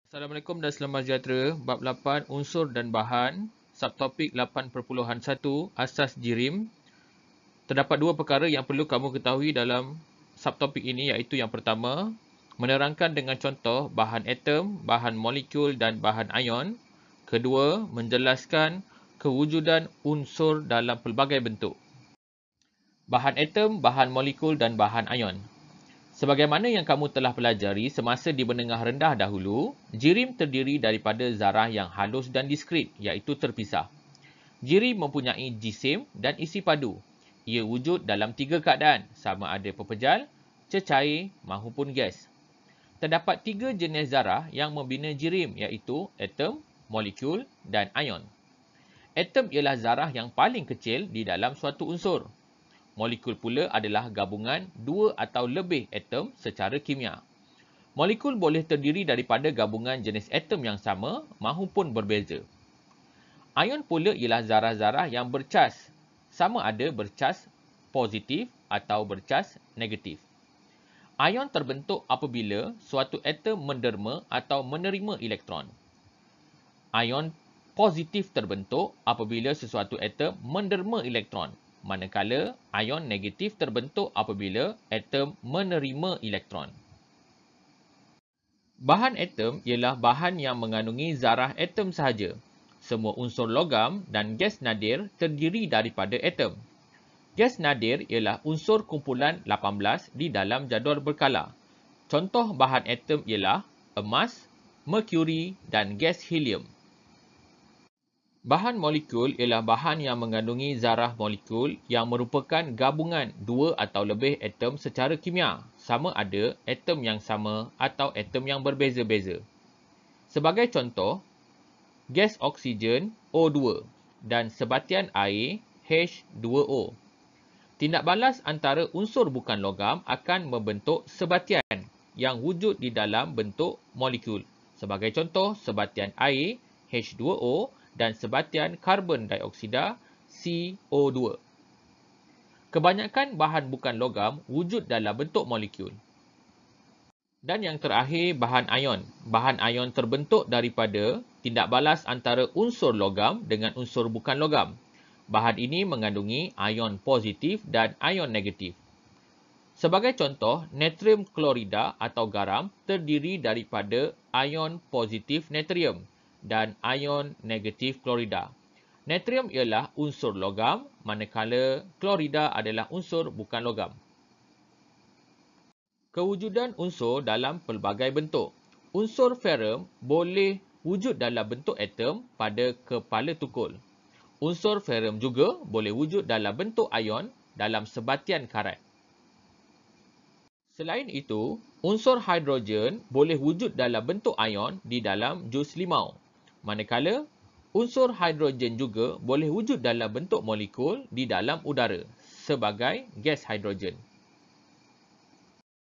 Assalamualaikum dan selamat sejahtera. Bab 8 unsur dan bahan, subtopik 8.1 asas jirim. Terdapat dua perkara yang perlu kamu ketahui dalam subtopik ini, iaitu yang pertama, menerangkan dengan contoh bahan atom, bahan molekul dan bahan ion. Kedua, menjelaskan kewujudan unsur dalam pelbagai bentuk. Bahan atom, bahan molekul dan bahan ion. Sebagaimana yang kamu telah pelajari semasa di menengah rendah dahulu, jirim terdiri daripada zarah yang halus dan diskrit, iaitu terpisah. Jirim mempunyai jisim dan isi padu. Ia wujud dalam tiga keadaan, sama ada pepejal, cecair mahupun gas. Terdapat tiga jenis zarah yang membina jirim, iaitu atom, molekul dan ion. Atom ialah zarah yang paling kecil di dalam suatu unsur. Molekul pula adalah gabungan dua atau lebih atom secara kimia. Molekul boleh terdiri daripada gabungan jenis atom yang sama mahupun berbeza. Ion pula ialah zarah-zarah yang bercas, sama ada bercas positif atau bercas negatif. Ion terbentuk apabila suatu atom menderma atau menerima elektron. Ion positif terbentuk apabila sesuatu atom menderma elektron, manakala ion negatif terbentuk apabila atom menerima elektron. Bahan atom ialah bahan yang mengandungi zarah atom sahaja. Semua unsur logam dan gas nadir terdiri daripada atom. Gas nadir ialah unsur kumpulan 18 di dalam jadual berkala. Contoh bahan atom ialah emas, merkuri dan gas helium. Bahan molekul ialah bahan yang mengandungi zarah molekul yang merupakan gabungan dua atau lebih atom secara kimia, sama ada atom yang sama atau atom yang berbeza-beza. Sebagai contoh, gas oksigen O2 dan sebatian air H2O. Tindak balas antara unsur bukan logam akan membentuk sebatian yang wujud di dalam bentuk molekul. Sebagai contoh, sebatian air H2O dan sebatian karbon dioksida CO2. Kebanyakan bahan bukan logam wujud dalam bentuk molekul. Dan yang terakhir, bahan ion. Bahan ion terbentuk daripada tindak balas antara unsur logam dengan unsur bukan logam. Bahan ini mengandungi ion positif dan ion negatif. Sebagai contoh, natrium klorida atau garam terdiri daripada ion positif natrium dan ion negatif klorida. Natrium ialah unsur logam, manakala klorida adalah unsur bukan logam. Kewujudan unsur dalam pelbagai bentuk. Unsur ferrum boleh wujud dalam bentuk atom pada kepala tukul. Unsur ferrum juga boleh wujud dalam bentuk ion dalam sebatian karat. Selain itu, unsur hidrogen boleh wujud dalam bentuk ion di dalam jus limau. Manakala, unsur hidrogen juga boleh wujud dalam bentuk molekul di dalam udara sebagai gas hidrogen.